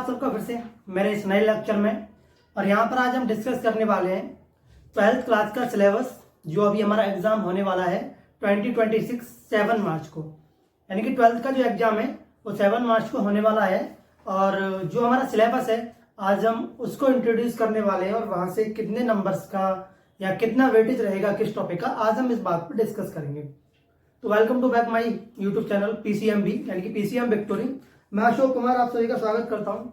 आप सबका फिर से मेरे इस नए लेक्चर में। और यहाँ पर आज हम डिस्कस करने वाले हैं 12th क्लास का सिलेबस, जो अभी हमारा एग्जाम होने वाला है 2026 7 मार्च को। यानी कि 12th का जो एग्जाम है वो 7 मार्च को होने वाला है। और जो हमारा सिलेबस है आज हम उसको इंट्रोड्यूस करने वाले हैं, और वहां से कितने नंबर्स का या कितना वेटेज रहेगा किस टॉपिक का, आज हम इस बात पर डिस्कस करेंगे। तो welcome to back my YouTube channel PCMB यानी कि पीसीएम विक्टोरी। मैं अशोक कुमार आप सभी का स्वागत करता हूं।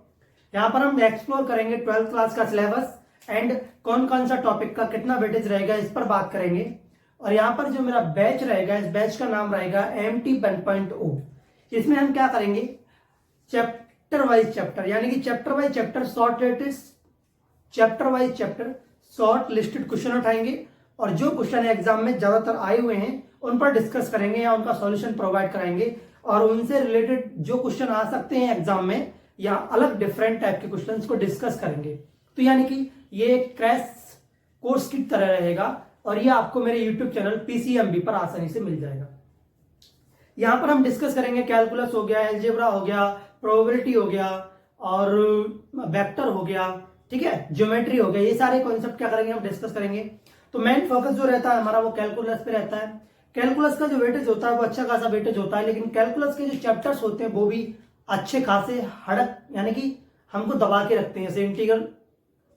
यहाँ पर हम एक्सप्लोर करेंगे 12th क्लास का सिलेबस एंड कौन कौन सा टॉपिक का कितना वेटेज रहेगा इस पर बात करेंगे। और यहाँ पर जो मेरा बैच रहेगा, इस बैच का नाम रहेगा MT 1.0। इसमें हम क्या करेंगे, चैप्टर वाइज चैप्टर यानी कि chapter wise chapter short listed question उठाएंगे, और जो क्वेश्चन एग्जाम में ज्यादातर आए हुए हैं उन पर डिस्कस करेंगे या उनका सॉल्यूशन प्रोवाइड कराएंगे। और उनसे रिलेटेड जो क्वेश्चन आ सकते हैं एग्जाम में या अलग डिफरेंट टाइप के क्वेश्चंस को डिस्कस करेंगे। तो यानी कि ये एक क्रैश कोर्स की तरह रहेगा, और ये आपको मेरे यूट्यूब चैनल पीसीएमबी पर आसानी से मिल जाएगा। यहां पर हम डिस्कस करेंगे कैलकुलस हो गया, एलजेब्रा हो गया, प्रोबेबिलिटी हो गया, और वेक्टर हो गया, ठीक है, ज्योमेट्री हो गया। ये सारे कॉन्सेप्ट क्या करेंगे, हम डिस्कस करेंगे। तो मेन फोकस जो रहता है हमारा वो कैलकुलस पे रहता है। कैलकुलस का जो वेटेज होता है वो अच्छा खासा वेटेज होता है, लेकिन कैलकुलस के जो चैप्टर्स होते हैं वो भी अच्छे खासे हड़क यानी कि हमको दबा के रखते हैं।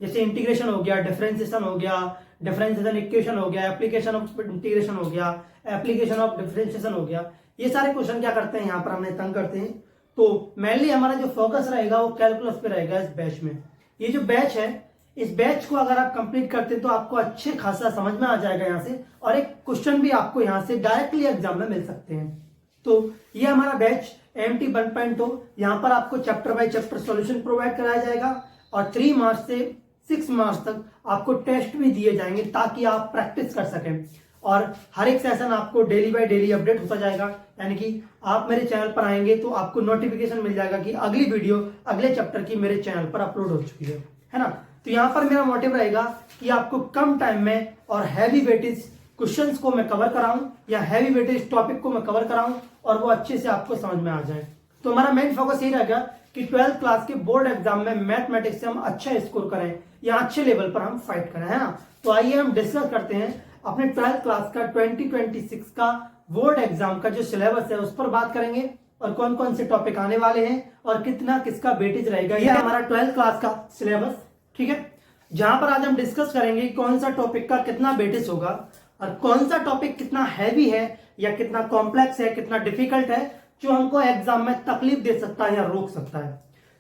जैसे इंटीग्रेशन हो गया, डिफरेंशिएशन हो गया, डिफरेंशिएशन इक्वेशन हो गया, एप्लीकेशन ऑफ इंटीग्रेशन हो गया, एप्लीकेशन ऑफ डिफरेंशिएशन हो गया। ये सारे क्वेश्चन क्या करते हैं, यहाँ पर हमें तंग करते हैं। तो मेनली हमारा जो फोकस रहेगा वो कैलकुलस पे रहेगा इस बैच में। ये जो बैच है, इस बैच को अगर आप कंप्लीट करते हैं तो आपको अच्छे खासा समझ में आ जाएगा यहाँ से, और एक क्वेश्चन भी आपको यहाँ से डायरेक्टली एग्जाम में मिल सकते हैं। तो ये हमारा बैच MT 1.0, यहाँ पर आपको chapter by chapter solution provide कराया जाएगा, और 3 मार्च से 6 मार्च तक आपको टेस्ट भी दिए जाएंगे ताकि आप प्रैक्टिस कर सकें। और हर एक सेशन आपको डेली बाय डेली अपडेट होता जाएगा, यानी कि आप मेरे चैनल पर आएंगे तो आपको नोटिफिकेशन मिल जाएगा कि अगली वीडियो अगले चैप्टर की मेरे चैनल पर अपलोड हो चुकी है ना। तो यहाँ पर मेरा मोटिव रहेगा कि आपको कम टाइम में और हैवी वेटेज क्वेश्चंस को मैं कवर कराऊं, या हैवी वेटेज टॉपिक को मैं कवर कराऊं, और वो अच्छे से आपको समझ में आ जाए। तो हमारा मेन फोकस यही रहेगा कि 12th क्लास के बोर्ड एग्जाम में मैथमेटिक्स से हम अच्छा स्कोर करें या अच्छे लेवल पर हम फाइट करें, है ना। तो आइए हम डिस्कस करते हैं अपने 12th क्लास का 2026 का बोर्ड एग्जाम का जो सिलेबस है उस पर बात करेंगे, और कौन कौन से टॉपिक आने वाले हैं और कितना किसका वेटेज रहेगा। यह हमारा 12th क्लास का सिलेबस, ठीक है, जहां पर आज हम डिस्कस करेंगे कौन सा टॉपिक का कितना वेटेज होगा, और कौन सा टॉपिक कितना हैवी है या कितना कॉम्प्लेक्स है, कितना डिफिकल्ट है, जो हमको एग्जाम में तकलीफ दे सकता है या रोक सकता है।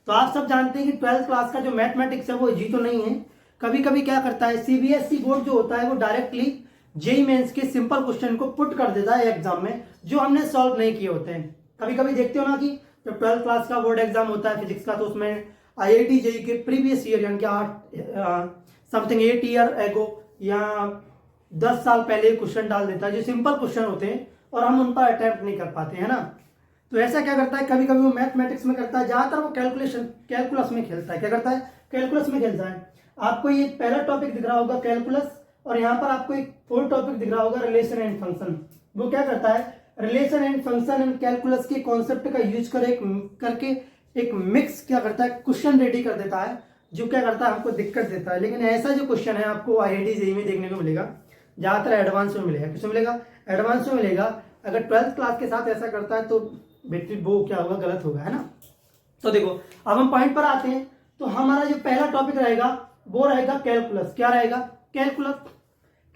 तो आप सब जानते हैं कि 12th क्लास का जो मैथमेटिक्स है वो इजी तो नहीं है। कभी कभी क्या करता है सीबीएसई बोर्ड जो होता है वो डायरेक्टली जेईई मेंस के सिंपल क्वेश्चन को पुट कर देता है एग्जाम में, जो हमने सॉल्व नहीं किए होते हैं। कभी कभी देखते हो ना कि जब 12th क्लास का बोर्ड एग्जाम होता है फिजिक्स का, तो उसमें IIT जेईई के प्रीवियस ईयर यानी कि समथिंग 8 ईयर एगो या 10 साल पहले क्वेश्चन डाल देता है जो सिंपल क्वेश्चन होते हैं, और हम उन पर अटेम्प्ट नहीं कर पाते हैं ना। तो ऐसा क्या करता है, कभी कभी वो मैथमेटिक्स में करता है, ज्यादातर वो कैलकुलस में खेलता है। क्या करता है, कैलकुलस में खेलता है। आपको ये पहला टॉपिक दिख रहा होगा कैलकुलस, और यहाँ पर आपको एक 4 टॉपिक दिख रहा होगा रिलेशन एंड फंक्शन। वो क्या करता है, relation and function and calculus के कॉन्सेप्ट का यूज करके एक मिक्स क्या करता है, क्वेश्चन रेडी कर देता है, जो क्या करता है हमको दिक्कत देता है। लेकिन ऐसा जो क्वेश्चन है आपको IIT जेईई में देखने को मिलेगा, ज्यादातर एडवांस में मिलेगा। किसमें मिलेगा, एडवांस में मिलेगा। अगर 12th क्लास के साथ ऐसा करता है तो बेटी वो क्या होगा, गलत होगा, है ना। तो देखो अब हम पॉइंट पर आते हैं। तो हमारा जो पहला टॉपिक रहेगा वो रहेगा कैलकुलस। क्या रहेगा,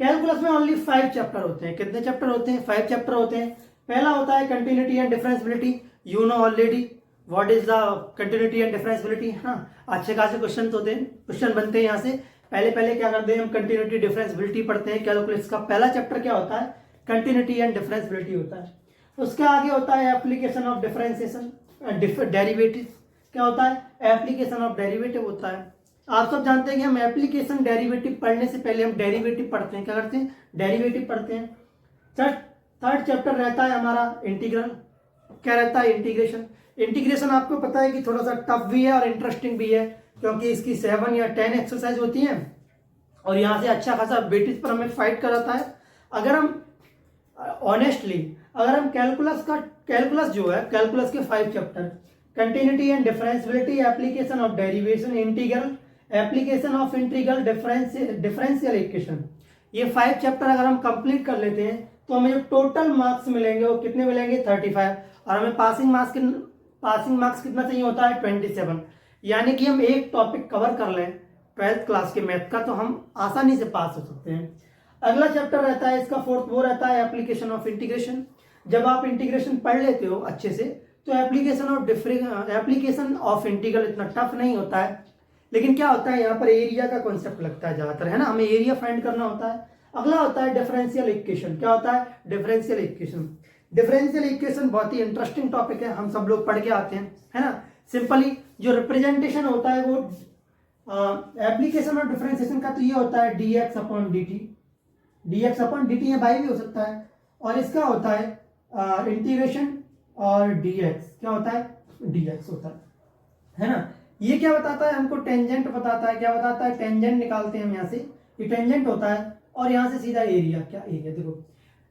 कैलकुलस में ओनली 5 चैप्टर होते हैं। कितने चैप्टर होते हैं, 5 चैप्टर होते हैं। पहला होता है continuity and differentiability. You know already what is the continuity and differentiability. हाँ, अच्छे खासे क्वेश्चन होते हैं, क्वेश्चन बनते हैं यहाँ से। पहले क्या करते हैं हम, कंटिन्यूटी डिफरेंशियबिलिटी पढ़ते हैं। कैलकुलस का पहला चैप्टर क्या होता है, कंटिन्यूटी एंड डिफरेंशियबिलिटी होता है। उसके आगे होता है एप्लीकेशन ऑफ डिफरेंशिएशन, डेरिवेटिव। क्या होता है, एप्लीकेशन ऑफ डेरिवेटिव होता है। आप सब जानते हैं कि हम एप्लीकेशन डेरिवेटिव पढ़ने से पहले हम डेरिवेटिव पढ़ते हैं। क्या करते हैं, डेरिवेटिव पढ़ते हैं। थर्ड चैप्टर रहता है हमारा इंटीग्रल। क्या रहता है, इंटीग्रेशन। इंटीग्रेशन आपको पता है कि थोड़ा सा टफ भी है और इंटरेस्टिंग भी है, क्योंकि इसकी 7 या 10 एक्सरसाइज होती हैं, और यहाँ से अच्छा खासा वेटेज पर हमें फाइट कराता है। अगर हम ऑनेस्टली अगर हम कैलकुलस जो है, कैलकुलस के 5 chapter, continuity and differentiability, application of derivation, integral, application of integral, differential equation. ये 5 चैप्टर अगर हम कंप्लीट कर लेते हैं तो हमें जो टोटल मार्क्स मिलेंगे वो कितने मिलेंगे 35, और हमें पासिंग मार्क्स कितना चाहिए होता है 27। यानी कि हम एक टॉपिक कवर कर लें 12th क्लास के मैथ का तो हम आसानी से पास हो सकते हैं। अगला चैप्टर रहता है इसका 4th, वो रहता है एप्लीकेशन ऑफ इंटीग्रेशन। जब आप इंटीग्रेशन पढ़ लेते हो अच्छे से तो एप्लीकेशन ऑफ इंटीग्रल इतना टफ नहीं होता है, लेकिन क्या होता है यहाँ पर एरिया का कॉन्सेप्ट लगता है ज्यादातर, है ना, हमें एरिया फाइंड करना होता है। अगला होता है डिफरेंशियल इक्वेशन। क्या होता है डिफरेंशियल इक्वेशन? डिफरेंशियल इक्वेशन बहुत ही इंटरेस्टिंग टॉपिक है, हम सब लोग पढ़ के आते हैं, है ना। सिंपली जो रिप्रेजेंटेशन होता है वो एप्लीकेशन और डिफरेंशिएशन का तो ये होता है dx अपॉन dt या बाई भी हो सकता है, और इसका होता है इंटीग्रेशन और dx क्या होता है dx होता है ना। ये क्या बताता है हमको? टेंजेंट बताता है। क्या बताता है? टेंजेंट निकालते हैं हम यहाँ से, ये टेंजेंट होता है, और यहाँ से सीधा एरिया। क्या एरिया? देखो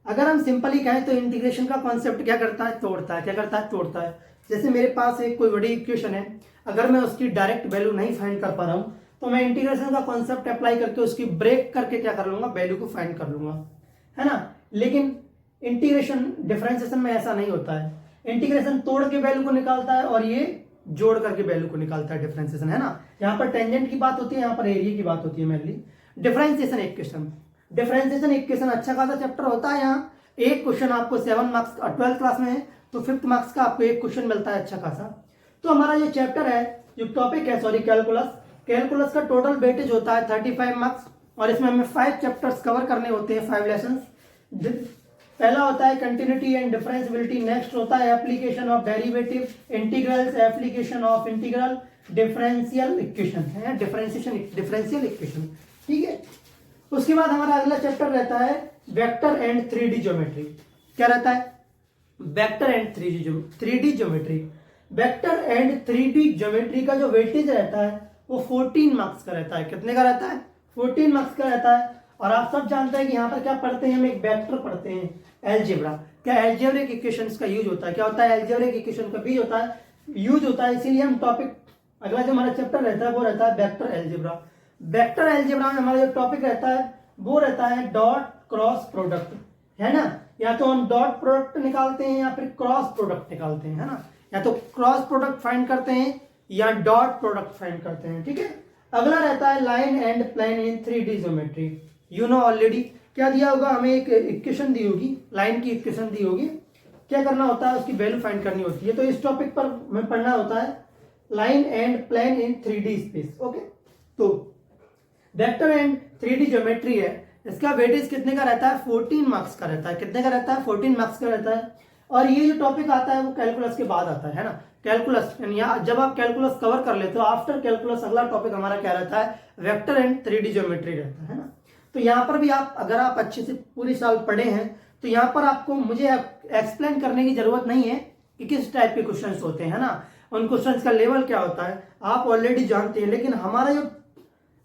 अगर हम सिंपली कहें तो इंटीग्रेशन का कॉन्सेप्ट क्या करता है? तोड़ता है। क्या करता है? तोड़ता है। जैसे मेरे पास एक कोई बड़ी इक्वेशन है, अगर मैं उसकी डायरेक्ट वैल्यू नहीं फाइंड कर पा रहा हूँ तो मैं इंटीग्रेशन का कॉन्सेप्ट अप्लाई करके उसकी ब्रेक करके क्या कर लूंगा? वैल्यू को फाइंड कर लूंगा, है ना। लेकिन इंटीग्रेशन डिफरेंशिएशन में ऐसा नहीं होता है। इंटीग्रेशन तोड़ के वैल्यू को निकालता है और ये जोड़ करके वैल्यू को निकालता है, डिफरेंशिएशन, है ना। यहाँ पर टेंजेंट की बात होती है, यहाँ पर एरिया की बात होती है मेनली। डिफरेंशिएशन इक्वेशन अच्छा खासा चैप्टर होता है। यहाँ एक क्वेश्चन आपको 7 मार्क्स 12th क्लास में है तो 5th मार्क्स का आपको एक क्वेश्चन मिलता है अच्छा खासा। तो हमारा ये चैप्टर है, जो टॉपिक है कैलकुलस का टोटल वेटेज होता है 35 मार्क्स, और इसमें हमें 5 चैप्टर्स कवर करने होते हैं, 5 लेसन्स। पहला होता है कंटिन्यूटी एंड डिफरेंशियबिलिटी, नेक्स्ट होता है application of derivative, integrals, application of integral, differential equation है, डिफरेंशियल इक्वेशन, ठीक है। उसके बाद हमारा अगला चैप्टर रहता है वेक्टर एंड 3D ज्योमेट्री। क्या रहता है? Vector and 3D geometry. Vector and 3D geometry का जो वेटेज रहता है वो 14 मार्क्स का रहता है। कितने का रहता है? 14 मार्क्स का रहता है। और आप सब जानते हैं कि यहाँ पर क्या पढ़ते हैं? हम एक वेक्टर पढ़ते हैं, अलजेब्रा। क्या अलजेब्रिक इक्वेशंस का यूज होता है? क्या होता है? अलजेब्रिक इक्वेशन का भी यूज होता है। इसीलिए हम टॉपिक, अगला जो हमारा चैप्टर रहता है वो रहता है वेक्टर अलजेब्रा। वेक्टर अलजेब्रा में हमारा जो टॉपिक रहता है वो रहता है डॉट क्रॉस प्रोडक्ट, है ना। या तो हम डॉट प्रोडक्ट निकालते हैं या फिर क्रॉस प्रोडक्ट निकालते हैं, है ना। या तो क्रॉस प्रोडक्ट फाइंड करते हैं या डॉट प्रोडक्ट फाइंड करते हैं, ठीक है। अगला रहता है line and plane in 3D geometry. You know already क्या दिया होगा हमें? एक इक्वेशन दी होगी, लाइन की इक्वेशन दी होगी। क्या करना होता है? उसकी वैल्यू फाइंड करनी होती है। तो इस टॉपिक पर हमें पढ़ना होता है line and plane in 3D space, okay. तो वेक्टर एंड 3D ज्योमेट्री है, इसका वेटेज कितने का रहता है? 14 मार्क्स का रहता है। कितने का रहता है? 14 मार्क्स का रहता है। और ये जो टॉपिक आता है वो कैलकुलस के बाद आता है ना। कैलकुलस जब आप कैलकुलस कवर कर लेते हो, आफ्टर कैलकुलस अगला टॉपिक हमारा क्या रहता है? वेक्टर एंड 3D ज्योमेट्री रहता है ना। तो यहाँ पर भी अगर आप अच्छे से पूरी साल पढ़े हैं तो यहाँ पर आपको मुझे एक्सप्लेन करने की जरूरत नहीं है कि किस टाइप के क्वेश्चंस होते हैं, है ना। उन क्वेश्चंस का लेवल क्या होता है आप ऑलरेडी जानते हैं। लेकिन हमारा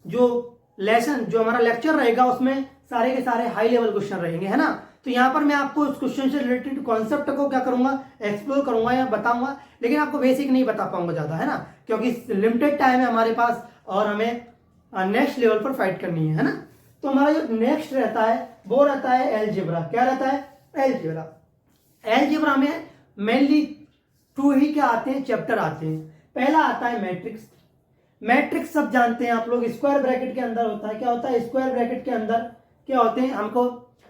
जो लेसन, जो हमारा लेक्चर रहेगा उसमें सारे के सारे हाई लेवल क्वेश्चन रहेंगे, है ना। तो यहाँ पर मैं आपको उस क्वेश्चन से रिलेटेड कॉन्सेप्ट को क्या करूंगा? एक्सप्लोर करूंगा या बताऊंगा, लेकिन आपको बेसिक नहीं बता पाऊंगा ज्यादा, है ना, क्योंकि लिमिटेड टाइम है हमारे पास और हमें नेक्स्ट लेवल पर फाइट करनी है ना। तो हमारा जो नेक्स्ट रहता है वो रहता है एलजेब्रा। क्या रहता है? एलजेब्रा। एलजेब्रा में मेनली 2 ही क्या आते हैं? चैप्टर आते हैं। पहला आता है मैट्रिक्स। मैट्रिक्स सब जानते हैं आप लोग, स्क्वायर ब्रैकेट के अंदर होता है। क्या होता है? स्क्वायर ब्रैकेट के अंदर क्या होते हैं? हमको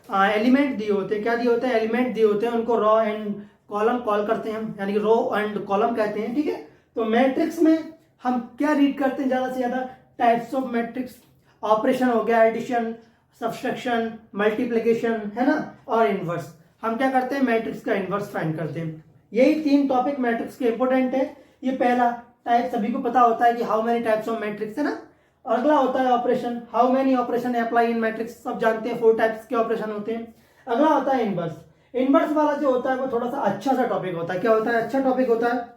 एलिमेंट दिए होते हैं। क्या दिए होते हैं? एलिमेंट दिए होते हैं, उनको रो एंड कॉलम कॉल करते हैं हम, यानी कि रो एंड कॉलम कहते हैं, ठीक है। तो मैट्रिक्स में हम क्या रीड करते हैं ज्यादा से ज्यादा? Types of matrix. ऑपरेशन हो गया, एडिशन, सब्सट्रैक्शन, मल्टीप्लिकेशन, है ना, और इनवर्स। हम क्या करते हैं? मैट्रिक्स का इनवर्स फाइंड करते हैं। यही 3 टॉपिक मैट्रिक्स के इंपॉर्टेंट है। ये पहला टाइप सभी को पता होता है कि how many types of matrix, है ना। और अगला होता है operation, how many operation apply in matrix, सब जानते हैं 4 टाइप्स के ऑपरेशन होते हैं। अगला होता है इनवर्स। इनवर्स वाला जो होता है वो थोड़ा सा अच्छा सा टॉपिक होता है। क्या होता है? अच्छा टॉपिक होता है।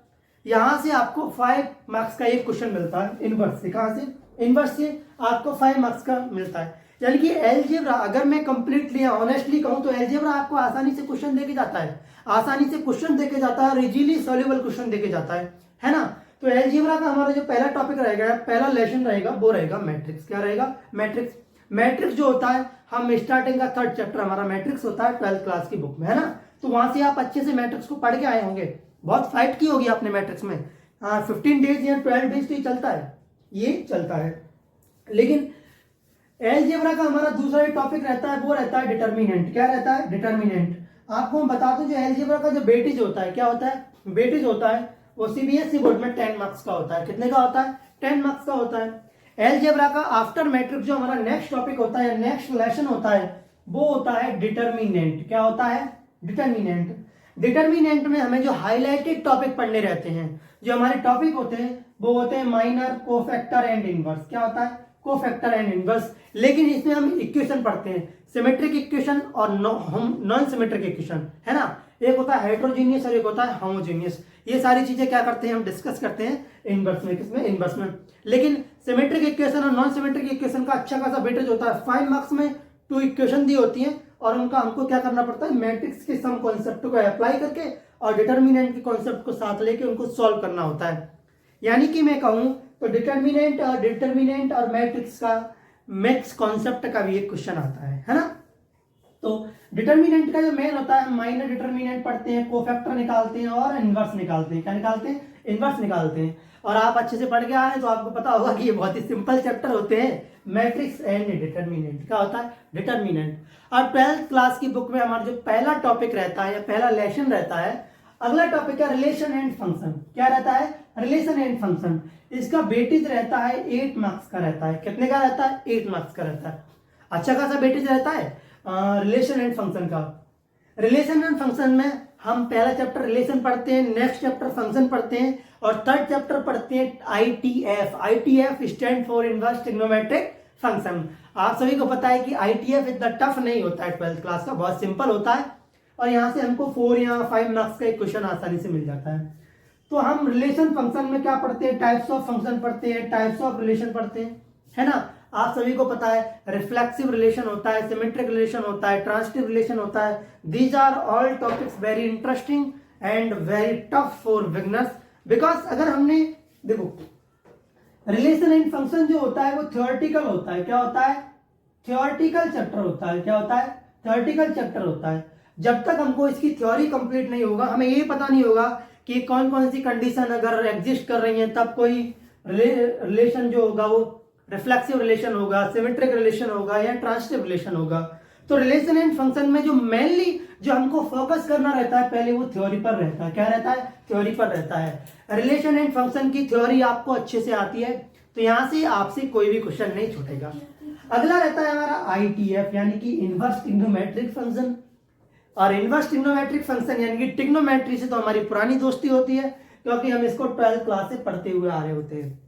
यहां से आपको 5 मार्क्स का एक क्वेश्चन मिलता है इनवर्स से। कहां से? इनवर्स से आपको 5 मार्क्स का मिलता है। यानी कि एलजेब्रा अगर मैं कंप्लीटली ऑनेस्टली कहूं तो एलजेब्रा आपको आसानी से क्वेश्चन देके जाता है, आसानी से क्वेश्चन देके जाता है और इजीली सॉल्युबल क्वेश्चन देके जाता है। है ना। तो अलजेब्रा का हमारा जो पहला टॉपिक रहेगा, पहला लेसन रहेगा, वो रहेगा मैट्रिक्स। क्या रहेगा? मैट्रिक्स। मैट्रिक्स जो होता है, हम स्टार्टिंग का 3rd चैप्टर हमारा मैट्रिक्स होता है 12th क्लास की बुक में, है ना। तो वहां से आप अच्छे से मैट्रिक्स को पढ़ के आए होंगे, बहुत फाइट की होगी आपने मैट्रिक्स में। 15 डेज या 12 डेज तो ये चलता है, ये चलता है। लेकिन अलजेब्रा का हमारा दूसरा टॉपिक रहता है, वो रहता है डिटर्मिनेंट। क्या रहता है? डिटर्मिनेंट। आपको हम बता दूं, जो अलजेब्रा का जो वेटेज होता है, क्या होता है? वेटेज होता है वो सीबीएसई बोर्ड में 10 मार्क्स का होता है। कितने का होता है? 10 मार्क्स का होता है। अलजेब्रा का आफ्टर मैट्रिक्स जो हमारा नेक्स्ट टॉपिक होता है, नेक्स्ट लेसन होता है, वो होता है डिटर्मिनेंट। क्या होता है? डिटर्मिनेंट। डिटर्मिनेंट में हमें जो हाईलाइटेड टॉपिक पढ़ने रहते हैं, जो हमारे टॉपिक होते हैं, वो होते हैं माइनर, कोफैक्टर एंड इनवर्स। क्या होता है? Cofactor and inverse. लेकिन इसमें हम इक्वेशन पढ़ते हैं, सिमेट्रिक इक्वेशन और नॉन सिमेट्रिक इक्वेशन, है ना। एक होता है हेट्रोजीनियस और एक होता है होमोजीनियस। ये सारी चीजें क्या करते हैं, हम डिस्कस करते हैं इनवर्स में। किसमें? इनवर्स में। लेकिन सिमेट्रिक इक्वेशन और नॉन सिमेट्रिक इक्वेशन का अच्छा खासा वेटेज होता है। 5 मार्क्स में 2 इक्वेशन दी होती हैं और उनका हमको क्या करना पड़ता है, मैट्रिक्स के सम कॉन्सेप्ट को अप्लाई करके और डिटर्मिनेंट के कॉन्सेप्ट को साथ लेके उनको सॉल्व करना होता है। यानी कि मैं कहूं तो डिटर्मिनेंट और मैट्रिक्स का मिक्स कॉन्सेप्ट का भी एक क्वेश्चन आता है ना। तो डिटर्मिनेंट का जो मेन होता है, माइनर डिटर्मिनेंट पढ़ते हैं, कोफैक्टर निकालते हैं और इनवर्स निकालते हैं। क्या निकालते हैं? इनवर्स निकालते हैं। और आप अच्छे से पढ़ के आ रहे हैं तो आपको पता होगा कि ये बहुत ही सिंपल चैप्टर होते हैं, मैट्रिक्स एंड डिटर्मिनेंट। क्या होता है? डिटर्मिनेंट। और 12th क्लास की बुक में हमारा जो पहला टॉपिक रहता है या पहला लेसन रहता है, अगला टॉपिक है रिलेशन एंड फंक्शन। क्या रहता है? Relation and function. इसका वेटेज रहता है 8 मार्क्स का रहता है। कितने का रहता है? 8 मार्क्स का रहता है। अच्छा खासा वेटेज रहता है रिलेशन एंड फंक्शन का। रिलेशन एंड फंक्शन में हम पहला चैप्टर रिलेशन पढ़ते हैं, नेक्स्ट चैप्टर फंक्शन पढ़ते हैं और 3rd चैप्टर पढ़ते हैं ITF. ITF stand for inverse trigonometric function. आप सभी को पता है कि आईटीएफ इतना टफ नहीं होता है 12th क्लास का, बहुत सिंपल होता है और यहां से हमको 4 या 5 मार्क्स का एक क्वेश्चन आसानी से मिल जाता है। तो हम रिलेशन फंक्शन में क्या पढ़ते हैं? टाइप्स ऑफ फंक्शन पढ़ते हैं, टाइप्स ऑफ रिलेशन पढ़ते हैं, है ना। आप सभी को पता है रिफ्लेक्सिव रिलेशन होता है, सिमेट्रिक रिलेशन होता है, ट्रांजिटिव रिलेशन होता है। These are all topics very interesting and very tough for beginners, because अगर हमने देखो रिलेशन एंड फंक्शन जो होता है वो थ्योरेटिकल होता है। क्या होता है? थ्योरेटिकल चैप्टर होता है। क्या होता है? थ्योरेटिकल चैप्टर होता है। जब तक हमको इसकी थ्योरी कंप्लीट नहीं होगा, हमें ये पता नहीं होगा कि कौन कौन सी कंडीशन अगर एग्जिस्ट कर रही हैं तब कोई रिलेशन जो होगा वो रिफ्लेक्सिव रिलेशन होगा, सिमेट्रिक रिलेशन होगा या ट्रांजिटिव रिलेशन होगा। तो रिलेशन एंड फंक्शन में जो मेनली जो हमको फोकस करना रहता है पहले, वो थ्योरी पर रहता है। क्या रहता है? थ्योरी पर रहता है। रिलेशन एंड फंक्शन की थ्योरी आपको अच्छे से आती है तो यहां से आपसे कोई भी क्वेश्चन नहीं छूटेगा। अगला रहता है हमारा आईटीएफ यानी कि इनवर्स ट्रिग्नोमेट्रिक फंक्शन। और इनवर्स ट्रिग्नोमेट्रिक फंक्शन यानी कि ट्रिग्नोमेट्री से तो हमारी पुरानी दोस्ती होती है, क्योंकि हम इसको 12th क्लास से पढ़ते हुए आ रहे होते हैं।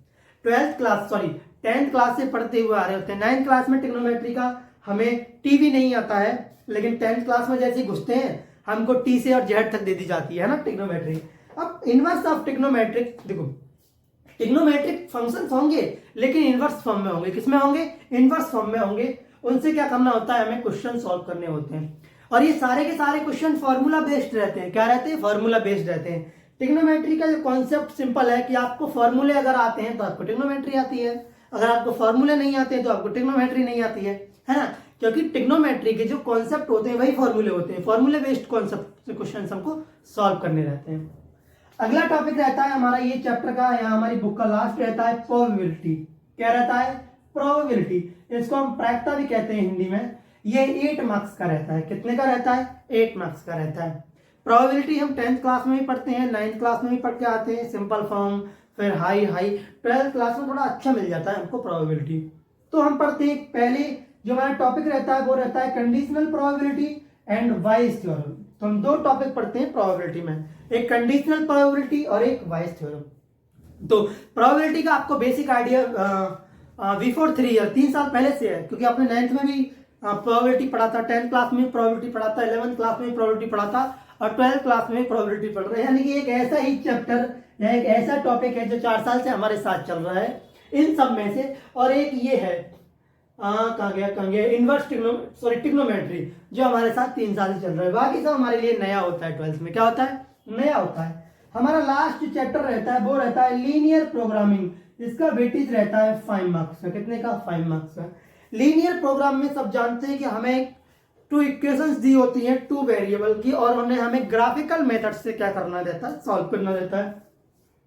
10th क्लास से पढ़ते हुए आ रहे होते हैं। 9th क्लास में ट्रिग्नोमेट्री का हमें टी भी नहीं आता है, लेकिन 10th क्लास में जैसे घुसते हैं हमको टी से और जेड तक दे दी जाती है ना ट्रिग्नोमेट्री। अब इनवर्स ऑफ ट्रिग्नोमेट्रिक, देखो ट्रिग्नोमेट्रिक फंक्शंस होंगे लेकिन इनवर्स फॉर्म में होंगे। किसमें होंगे? इनवर्स फॉर्म में होंगे। उनसे क्या करना होता है? हमें क्वेश्चन सॉल्व करने होते हैं और ये सारे के सारे क्वेश्चन फॉर्मूला बेस्ड रहते हैं। क्या रहते हैं? फॉर्मूला बेस्ड रहते हैं। ट्रिग्नोमेट्री का जो कॉन्सेप्ट सिंपल है कि आपको फॉर्मूले अगर आते हैं तो आपको ट्रिग्नोमेट्री आती है, अगर आपको फॉर्मूले नहीं आते हैं तो आपको ट्रिग्नोमेट्री नहीं आती है ना। क्योंकि ट्रिग्नोमेट्री के जो कॉन्सेप्ट होते हैं वही फॉर्मूले होते हैं। फॉर्मूले बेस्ड कॉन्सेप्ट से क्वेश्चन हमको सॉल्व करने रहते हैं। अगला टॉपिक रहता है हमारा ये चैप्टर का या हमारी बुक का लास्ट रहता है प्रोबेबिलिटी। क्या रहता है? प्रोबेबिलिटी। इसको हम प्रायिकता भी कहते हैं हिंदी में। ये 8 मार्क्स का रहता है। कितने का रहता है? 8 मार्क्स का रहता है। प्रोबेबिलिटी हम 10th क्लास में भी पढ़ते हैं, 9th क्लास में भी पढ़ के आते हैं, सिंपल फॉर्म, फिर हाई। 12th क्लास में थोड़ा अच्छा मिल जाता है हमको प्रोबेबिलिटी। तो हम पढ़ते हैं, पहले जो हमारा टॉपिक रहता है वो रहता है conditional probability and wise theorem. तो हम 2 टॉपिक पढ़ते हैं प्रोबेबिलिटी में, एक कंडीशनल प्रोबेबिलिटी और एक वाइज थ्योरम। तो प्रोबेबिलिटी का आपको बेसिक आइडिया बिफोर 3 ईयर 3 साल पहले से है, क्योंकि आपने 9th में भी प्रोबेबिलिटी पढ़ा था, 10th क्लास में प्रोबेबिलिटी पढ़ा था, 11th क्लास में प्रोबेबिलिटी पढ़ा था और 12th क्लास में प्रोबेबिलिटी पढ़ रहे हैं। यानी कि एक ऐसा ही चैप्टर या एक ऐसा टॉपिक है जो 4 साल से हमारे साथ चल रहा है इन सब में से। और एक ये है कहाँ गया इनवर्स ट्रिग्नोमेट्री जो हमारे साथ 3 साल से चल रहा है। बाकी सब हमारे लिए नया होता है। 12th में क्या होता है? नया होता है। हमारा लास्ट चैप्टर रहता है वो रहता है लीनियर प्रोग्रामिंग। इसका वेटेज रहता है 5 मार्क्स का। कितने का? 5 मार्क्स का। लीनियर प्रोग्राम में सब जानते हैं कि हमें 2 इक्वेशंस दी होती हैं 2 वेरिएबल की, और उन्हें हमें ग्राफिकल मेथड से क्या करना देता है? सॉल्व करना देता है।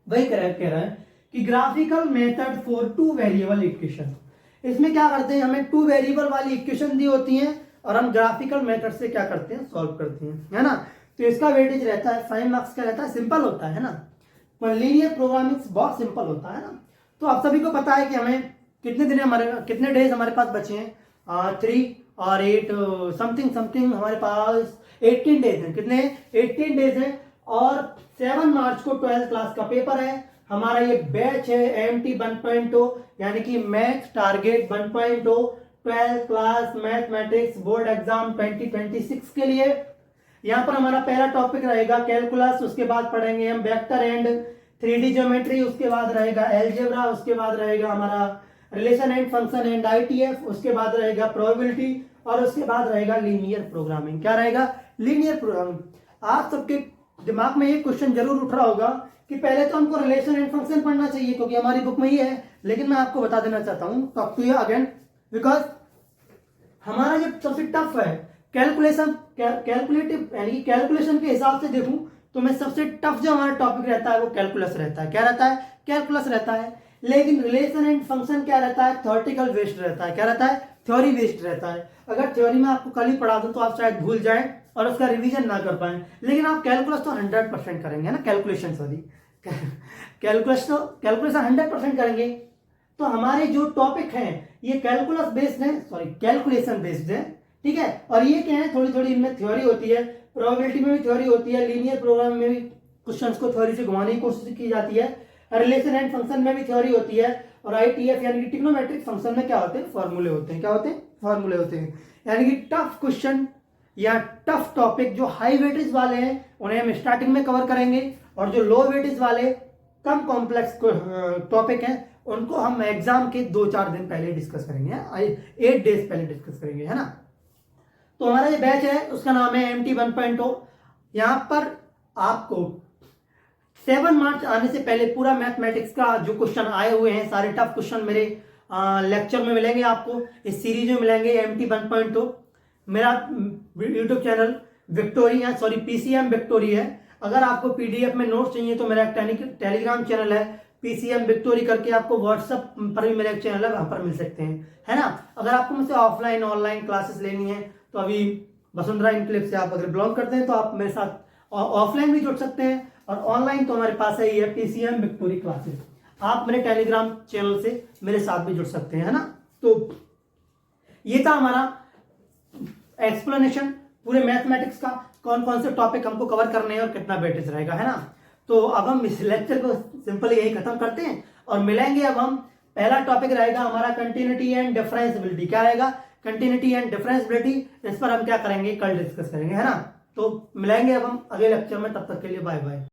वही कह रहा है कि graphical method for 2 variable equation. इसमें क्या करते हैं, हमें 2 वेरिएबल वाली इक्वेशन दी होती हैं और हम ग्राफिकल मेथड से क्या करते हैं? सॉल्व करते हैं, है ना। तो इसका वेटेज रहता है 5 मार्क्स का रहता है। सिंपल होता है ना, पर लीनियर प्रोग्रामिंग बहुत सिंपल होता है ना। तो आप सभी को पता है कि हमें कितने डेज हमारे पास बचे हैं? 3 और 8 समथिंग हमारे पास 18 डेज हैं। कितने? 18 डेज हैं। और 7 मार्च को 12th क्लास का पेपर है। हमारा ये बैच है एमटी 1.0, यानी कि math target 1.0 12th class mathematics board exam 2026 के लिए। यहां पर हमारा पहला टॉपिक रहेगा कैलकुलस, उसके बाद पढ़ेंगे हम वेक्टर एंड 3D ज्योमेट्री, उसके बाद रहेगा एलजेब्रा, उसके बाद रहेगा हमारा relation and function and ITF, उसके बाद रहेगा प्रोबेबिलिटी, और उसके बाद रहेगा लीनियर प्रोग्रामिंग। क्या रहेगा? Linear programming. आप सबके दिमाग में ये क्वेश्चन जरूर उठ रहा होगा कि पहले तो हमको रिलेशन एंड फंक्शन पढ़ना चाहिए क्योंकि हमारी बुक में ही है, लेकिन मैं आपको बता देना चाहता हूं talk to you again, because हमारा जो सबसे टफ है कैलकुलेटिव यानी कि कैलकुलेशन के हिसाब से देखूं तो मैं सबसे टफ जो हमारा टॉपिक रहता है वो कैलकुलस रहता है। क्या रहता है? कैलकुलस रहता है। लेकिन रिलेशन एंड फंक्शन क्या रहता है? थ्योरेटिकल बेस्ड रहता है। क्या रहता है? थ्योरी बेस्ड रहता है। अगर थ्योरी में आपको कल ही पढ़ा दूं तो आप शायद भूल जाएं और उसका रिवीजन ना कर पाए, लेकिन आप कैलकुलस तो 100% करेंगे ना। कैलकुलेशन 100% करेंगे। तो हमारे जो टॉपिक हैं ये कैलकुलस बेस्ड है, कैलकुलेशन बेस्ड है, ठीक है। और ये क्या है, थोड़ी थोड़ी इनमें थ्योरी होती है, प्रोबेबिलिटी में भी थ्योरी होती है, लीनियर प्रोग्राम में भी क्वेश्चंस को थ्योरी से घुमाने की कोशिश की जाती है, रिलेशन एंड फंक्शन में भी थ्योरी होती है, और आईटीएफ यानी कि ट्रिग्नोमेट्रिक फंक्शन में क्या होते हैं? फॉर्मूले होते हैं। क्या होते हैं? फॉर्मूले होते हैं। यानी कि टफ क्वेश्चन या टफ टॉपिक जो हाई वेटेज वाले हैं उन्हें हम स्टार्टिंग में कवर करेंगे, और जो लो वेटेज वाले कम कॉम्प्लेक्स टॉपिक हैं उनको हम एग्जाम के 2-4 दिन पहले डिस्कस करेंगे, 8 डेज पहले डिस्कस करेंगे, है ना। तो हमारा जो बैच है उसका नाम है MT 1.0। यहां पर आपको 7 मार्च आने से पहले पूरा मैथमेटिक्स का जो क्वेश्चन आए हुए हैं सारे टफ क्वेश्चन मेरे लेक्चर में मिलेंगे, आपको इस सीरीज में मिलेंगे। MT 1.0 मेरा यूट्यूब चैनल PCM विक्टोरी है। अगर आपको पीडीएफ में नोट्स चाहिए तो मेरा टेलीग्राम चैनल है PCM विक्टोरी करके, आपको व्हाट्सएप पर भी मेरा एक चैनल है, वहां पर मिल सकते हैं, है ना। अगर आपको मुझसे ऑफलाइन ऑनलाइन क्लासेस लेनी है तो अभी वसुंधरा इनक्लेव से आप अगर बिलोंग करते हैं तो आप मेरे साथ ऑफलाइन भी जुड़ सकते हैं, और ऑनलाइन तो हमारे पास ही है PCM विक्टोरी क्लासेस। आप मेरे टेलीग्राम चैनल से मेरे साथ भी जुड़ सकते हैं, है ना। तो ये था हमारा एक्सप्लेनेशन पूरे मैथमेटिक्स का, कौन कौन से टॉपिक हमको कवर करने हैं और कितना वेटेज रहेगा, है ना। तो अब हम इस लेक्चर को सिंपली यही खत्म करते हैं और मिलेंगे। अब हम पहला टॉपिक रहेगा हमारा कंटिन्यूटी एंड डिफरेंशियबिलिटी। क्या रहेगा? Continuity and differentiability. इस पर हम क्या करेंगे? कल डिस्कस करेंगे, है ना। तो मिलेंगे अब हम अगले लेक्चर में, तब तक के लिए बाय बाय।